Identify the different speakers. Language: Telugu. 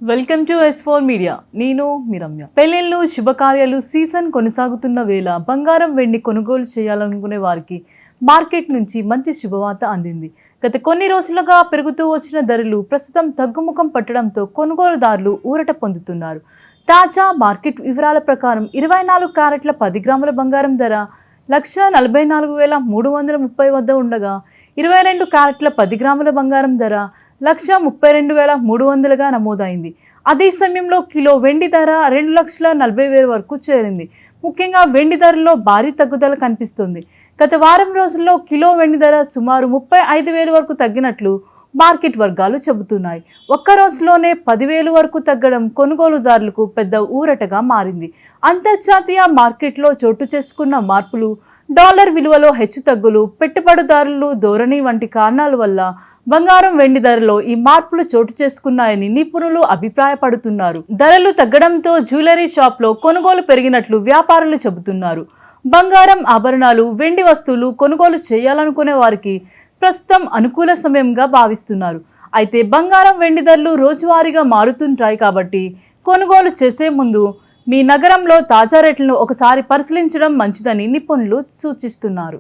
Speaker 1: Welcome to S4 media. నేను మీ రమ్య. పెళ్లిళ్ళు, శుభకార్యాలు సీజన్ కొనసాగుతున్న వేళ బంగారం, వెండి కొనుగోలు చేయాలనుకునే వారికి మార్కెట్ నుంచి మంచి శుభవార్త అందింది. గత కొన్ని రోజులుగా పెరుగుతూ వచ్చిన ధరలు ప్రస్తుతం తగ్గుముఖం పట్టడంతో కొనుగోలుదారులు ఊరట పొందుతున్నారు. తాజా మార్కెట్ వివరాల ప్రకారం 24 క్యారెట్ల 10 గ్రాముల బంగారం ధర 1,44,330 వద్ద ఉండగా 22 క్యారెట్ల 10 గ్రాముల బంగారం ధర 1,32,300గా నమోదైంది. అదే సమయంలో కిలో వెండి ధర 2,40,000 వరకు చేరింది. ముఖ్యంగా వెండి ధరలో భారీ తగ్గుదల కనిపిస్తుంది. గత వారం రోజుల్లో కిలో వెండి ధర సుమారు 35,000 వరకు తగ్గినట్లు మార్కెట్ వర్గాలు చెబుతున్నాయి. ఒక్క రోజులోనే 10,000 వరకు తగ్గడం కొనుగోలుదారులకు పెద్ద ఊరటగా మారింది. అంతర్జాతీయ మార్కెట్లో చోటు చేసుకున్న మార్పులు, డాలర్ విలువలో హెచ్చుతగ్గులు, పెట్టుబడిదారులు ధోరణి వంటి కారణాల వల్ల బంగారం, వెండి ధరలో ఈ మార్పులు చోటు చేసుకున్నాయని నిపుణులు అభిప్రాయపడుతున్నారు. ధరలు తగ్గడంతో జ్యువెలరీ షాప్లో కొనుగోలు పెరిగినట్లు వ్యాపారులు చెబుతున్నారు. బంగారం, ఆభరణాలు, వెండి వస్తువులు కొనుగోలు చేయాలనుకునే వారికి ప్రస్తుతం అనుకూల సమయంగా భావిస్తున్నారు. అయితే బంగారం, వెండి ధరలు రోజువారీగా మారుతుంటాయి కాబట్టి కొనుగోలు చేసే ముందు మీ నగరంలో తాజా రేట్లను ఒకసారి పరిశీలించడం మంచిదని నిపుణులు సూచిస్తున్నారు.